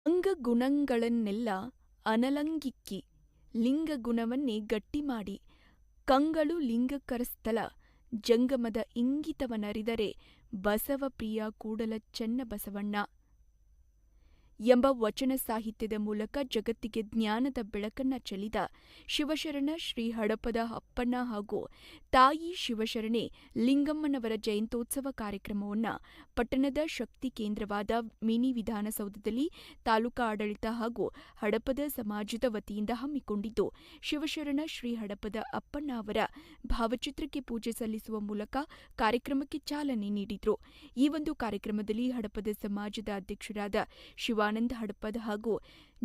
ಅಂಗಗುಣಗಳನ್ನೆಲ್ಲ ಅನಲಂಗಿಕ್ಕಿ ಲಿಂಗಗುಣವನ್ನೇ ಗಟ್ಟಿಮಾಡಿ ಕಂಗಳು ಲಿಂಗಕರಸ್ಥಲ ಜಂಗಮದ ಇಂಗಿತವನರಿದರೆ ಬಸವಪ್ರಿಯ ಕೂಡಲ ಚೆನ್ನಬಸವಣ್ಣ ಎಂಬ ವಚನ ಸಾಹಿತ್ಯದ ಮೂಲಕ ಜಗತ್ತಿಗೆ ಜ್ಞಾನದ ಬೆಳಕನ್ನ ಚೆಲ್ಲಿದ ಶಿವಶರಣ ಶ್ರೀ ಹಡಪದ ಅಪ್ಪಣ್ಣ ಹಾಗೂ ತಾಯಿ ಶಿವಶರಣೆ ಲಿಂಗಮ್ಮನವರ ಜಯಂತ್ಯೋತ್ಸವ ಕಾರ್ಯಕ್ರಮವನ್ನು ಪಟ್ಟಣದ ಶಕ್ತಿ ಕೇಂದ್ರವಾದ ಮಿನಿ ವಿಧಾನಸೌಧದಲ್ಲಿ ತಾಲೂಕಾ ಆಡಳಿತ ಹಾಗೂ ಹಡಪದ ಸಮಾಜದ ವತಿಯಿಂದ ಹಮ್ಮಿಕೊಂಡಿದ್ದು, ಶಿವಶರಣ ಶ್ರೀ ಹಡಪದ ಅಪ್ಪಣ್ಣ ಅವರ ಭಾವಚಿತ್ರಕ್ಕೆ ಪೂಜೆ ಸಲ್ಲಿಸುವ ಮೂಲಕ ಕಾರ್ಯಕ್ರಮಕ್ಕೆ ಚಾಲನೆ ನೀಡಿದರು. ಈ ಒಂದು ಕಾರ್ಯಕ್ರಮದಲ್ಲಿ ಹಡಪದ ಸಮಾಜದ ಅಧ್ಯಕ್ಷರಾದ ಶಿವಾನಂದ ಹಡಪದ್ ಹಾಗೂ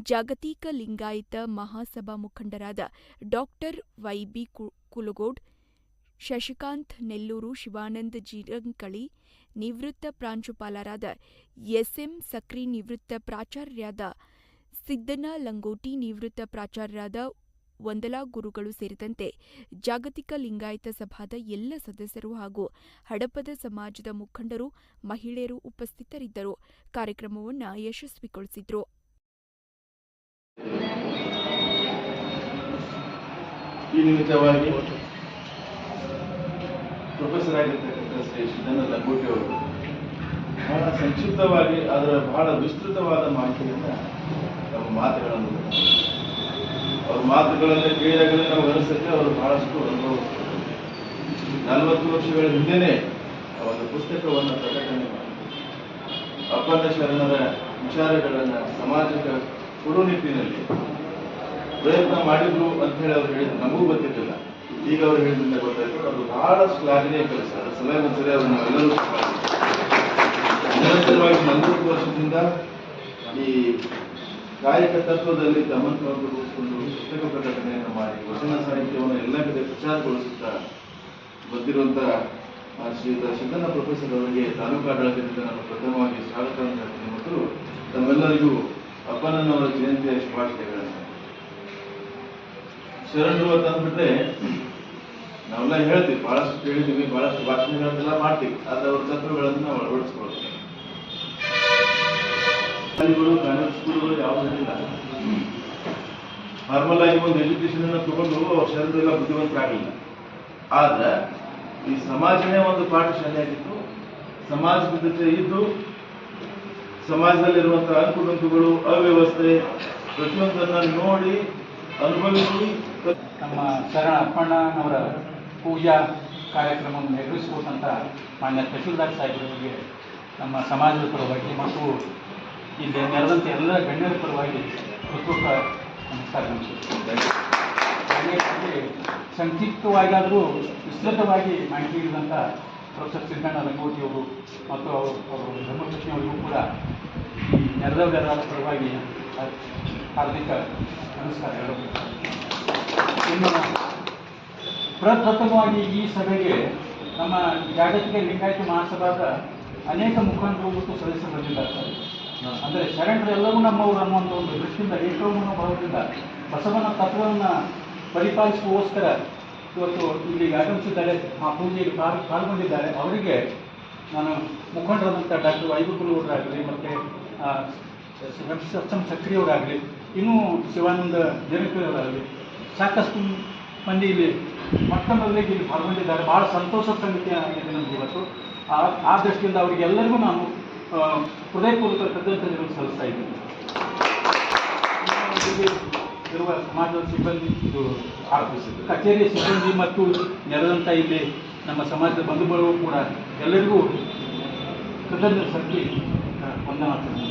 ಜಾಗತಿಕ ಲಿಂಗಾಯತ ಮಹಾಸಭಾ ಮುಖಂಡರಾದ ಡಾಕ್ಟರ್ ವೈ.ಬಿ. ಕುಲಗೋಡ್, ಶಶಿಕಾಂತ್ ನೆಲ್ಲೂರು, ಶಿವಾನಂದ ಜಿರಂಕಳಿ, ನಿವೃತ್ತ ಪ್ರಾಂಶುಪಾಲರಾದ ಎಸ್.ಎಂ. ಸಕ್ರಿ, ನಿವೃತ್ತ ಪ್ರಾಚಾರ್ಯರಾದ ಸಿದ್ದಣ್ಣ ಲಂಗೋಟಿ, ನಿವೃತ್ತ ಪ್ರಾಚಾರ್ಯರಾದ ವಂದಲಾ ಗುರುಗಳು ಸೇರಿದಂತೆ ಜಾಗತಿಕ ಲಿಂಗಾಯತ ಸಭಾದ ಎಲ್ಲ ಸದಸ್ಯರು ಹಾಗೂ ಹಡಪದ ಸಮಾಜದ ಮುಖಂಡರು, ಮಹಿಳೆಯರು ಉಪಸ್ಥಿತರಿದ್ದರು. ಕಾರ್ಯಕ್ರಮವನ್ನು ಯಶಸ್ವಿಗೊಳಿಸಿದರು. ಈ ನಿಮಿತ್ತವಾಗಿ ಪ್ರೊಫೆಸರ್ ಆಗಿರ್ತಕ್ಕಂಥ ಶ್ರೀ ಸಿದ್ದಣ್ಣ ಲಂಗೋಟಿ ಅವರು ಬಹಳ ಸಂಕ್ಷಿಪ್ತವಾಗಿ ಅದರ ಬಹಳ ವಿಸ್ತೃತವಾದ ಮಾಹಿತಿಯನ್ನು ನಮ್ಮ ಮಾತುಗಳನ್ನು ಅವ್ರ ಮಾತುಗಳನ್ನು ಕೇಳಿದಾಗಲೇ ನಮಗೆ ಅನಿಸುತ್ತೆ ಅವರು ಬಹಳಷ್ಟು ಅನುಭವಿಸ್ತಾರೆ. 40 ವರ್ಷಗಳ ಹಿಂದೆನೇ ಒಂದು ಪುಸ್ತಕವನ್ನು ಪ್ರಕಟಣೆ ಮಾಡಿ ಅಪ್ಪಣ್ಣ ಶರಣರ ವಿಚಾರಗಳನ್ನು ಸಮಾಜಕ್ಕೆ ಕೊಡೋ ನಿಟ್ಟಿನಲ್ಲಿ ಪ್ರಯತ್ನ ಮಾಡಿದ್ರು ಅಂತ ಹೇಳಿ ಅವ್ರು ಹೇಳಿದ್ರು. ನಮಗೂ ಗೊತ್ತಿರಲಿಲ್ಲ, ಈಗ ಅವ್ರು ಹೇಳಿದ್ರಿಂದ ಗೊತ್ತಾಯ್ತು. ಅದು ಬಹಳ ಶ್ಲಾಘನೀಯ ಕೆಲಸ. ಅದರ ಸಲಹೆ ಒಂದ್ಸರಿ ಅವ್ರು ನಾವೆಲ್ಲರೂ ನಿರಂತರವಾಗಿ 40 ವರ್ಷದಿಂದ ಈ ಕಾಯಕ ತತ್ವದಲ್ಲಿ ತಮ್ಮನ್ನು ರೂಪಿಸಿಕೊಂಡು ಪುಸ್ತಕ ಪ್ರಕಟಣೆಯನ್ನು ಮಾಡಿ ವಚನ ಸಾಹಿತ್ಯವನ್ನು ಎಲ್ಲ ಕಡೆ ಪ್ರಚಾರಗೊಳಿಸುತ್ತಾ ಬಂದಿರುವಂತಹ ಶ್ರೀಯುತ ಸಿದ್ದಣ್ಣ ಪ್ರೊಫೆಸರ್ ಅವರಿಗೆ ತಾಲೂಕಾಡಳಿತದಿಂದ ನಾನು ಪ್ರಥಮವಾಗಿ ಸ್ವಾಗತವನ್ನು ಹೇಳ್ತೀನಿ ಮತ್ತು ತಮ್ಮೆಲ್ಲರಿಗೂ ಅಪ್ಪಣ್ಣನವರ ಜಯಂತಿಯ ಶುಭಾಶಯಗಳನ್ನು. ಶರಣರು ಅಂತ ಅಂದ್ಬಿಟ್ರೆ ನಾವೆಲ್ಲ ಹೇಳ್ತೀವಿ, ಬಹಳಷ್ಟು ಕೇಳಿದ್ದೀವಿ, ಬಹಳಷ್ಟು ಭಾಷಣಗಳನ್ನೆಲ್ಲ ಮಾಡ್ತೀವಿ, ಆದರೆ ಅವ್ರ ತತ್ವಗಳನ್ನು ನಾವು ಅಳವಡಿಸ್ಕೊಳ್ತೀವಿ. ಕಾನ್ವೆಂಟ್ ಸ್ಕೂಲ್ಗಳು ಯಾವುದಿಲ್ಲ. ನಾರ್ಮಲ್ ಆಗಿ ಒಂದು ಎಜುಕೇಶನ್ ಅನ್ನು ತಗೊಂಡು ಅವ್ರ ಶರಣರೆಲ್ಲ ಬುದ್ಧಿವಂತರಾಗಲಿಲ್ಲ. ಆದ್ರೆ ಈ ಸಮಾಜನೇ ಒಂದು ಪಾಠಶಾಲೆ ಆಗಿತ್ತು. ಸಮಾಜದ ಜೊತೆ ಇದ್ದು ಸಮಾಜದಲ್ಲಿರುವಂತಹ ಅಂಕುಡೊಂಕುಗಳು, ಅವ್ಯವಸ್ಥೆ ಪ್ರತಿಯೊಂದನ್ನ ನೋಡಿ ಅನುಭವಿಸಿ ನಮ್ಮ ಶರಣ ಅಪ್ಪಣ್ಣನವರ ಪೂಜಾ ಕಾರ್ಯಕ್ರಮವನ್ನು ನೆರವೇರಿಸಿಕೊಟ್ಟಂತ ಮಾನ್ಯ ತಹಶೀಲ್ದಾರ್ ಸಾಹೇಬರಿಗೆ ನಮ್ಮ ಸಮಾಜದ ಪರವಾಗಿ ಮತ್ತು ಇಲ್ಲಿ ನೆರೆದಂತೆ ಎಲ್ಲ ಗಣ್ಯರ ಪರವಾಗಿ ಹೃತ್ಪೂರ್ವಕ ನಮಸ್ಕಾರ ನಡೆಸುತ್ತೇನೆ. ಸಂಕ್ಷಿಪ್ತವಾಗಿಯಾದರೂ ವಿಸ್ತೃತವಾಗಿ ಮಾಹಿತಿ ನೀಡಿದಂಥ ಪ್ರೊಫೆಸರ್ ಸಿದ್ದಣ್ಣ ಲಂಗೋಟಿಯವರು ಮತ್ತು ಅವರು ಧರ್ಮಕೃಷ್ಣವರಿಗೂ ಕೂಡ ಈ ನೆರೆದವರೆಲ್ಲರ ಪರವಾಗಿ ಹಾರ್ದಿಕ ನಮಸ್ಕಾರಗಳು. ಇನ್ನು ಪ್ರಪ್ರಥಮವಾಗಿ ಈ ಸಭೆಗೆ ನಮ್ಮ ಜಾಗತಿಕ ಲಿಂಗಾಯತ ಮಹಾಸಭಾದ ಅನೇಕ ಮುಖಂಡರು ಮತ್ತು ಸದಸ್ಯರು ಬಂದಿದ್ದಾರೆ. ಅಂದರೆ ಶರಣರೆಲ್ಲವೂ ನಮ್ಮವರು ಅನ್ನುವಂಥ ಒಂದು ದೃಷ್ಟಿಯಿಂದ ಏಕಮನೋಭಾವದಿಂದ ಬಸವನ ತತ್ವವನ್ನು ಪರಿಪಾಲಿಸುವಗೋಸ್ಕರ ಇವತ್ತು ಇಲ್ಲಿಗೆ ಆಗಮಿಸಿದ್ದಾರೆ, ಆ ಪೂಜೆಗೆ ಪಾಲ್ಗೊಂಡಿದ್ದಾರೆ. ಅವರಿಗೆ ನಾನು ಮುಖಂಡರಾದಂಥ ಡಾಕ್ಟರ್ ವೈ.ಬಿ. ಕುಲಗೋಡ್ರಾಗಲಿ ಮತ್ತು ಎಸ್.ಎಂ. ಸಕ್ರಿಯವರಾಗಲಿ, ಇನ್ನೂ ಶಿವಾನಂದ ಜಿರಂಕಳಿಯವರಾಗಲಿ ಸಾಕಷ್ಟು ಮಂದಿ ಇಲ್ಲಿ ಮೊಟ್ಟ ಮೊದಲಿಗೆ ಇಲ್ಲಿ ಪಾಲ್ಗೊಂಡಿದ್ದಾರೆ. ಭಾಳ ಸಂತೋಷದ ಸಂಗತಿ ಆಗಿದೆ ನಮಗೆ ಇವತ್ತು. ಆ ದೃಷ್ಟಿಯಿಂದ ಅವರಿಗೆಲ್ಲರಿಗೂ ನಾನು ಹೃದಯಪೂರ್ವಕ ಕೃತಜ್ಞತೆಗಳನ್ನು ಸಲ್ಲಿಸ್ತಾ ಇದ್ದೀನಿ. ಇರುವ ಸಮಾಜದ ಸಿಬ್ಬಂದಿ, ಕಚೇರಿಯ ಸಿಬ್ಬಂದಿ ಮತ್ತು ನೆರೆದಂಥ ಇಲ್ಲಿ ನಮ್ಮ ಸಮಾಜದ ಬಂಧುಗಳು ಕೂಡ ಎಲ್ಲರಿಗೂ ಕೃತಜ್ಞತೆ ಸಲ್ಲಿಸಿ ವಂದನಾರ್ಪಣೆ.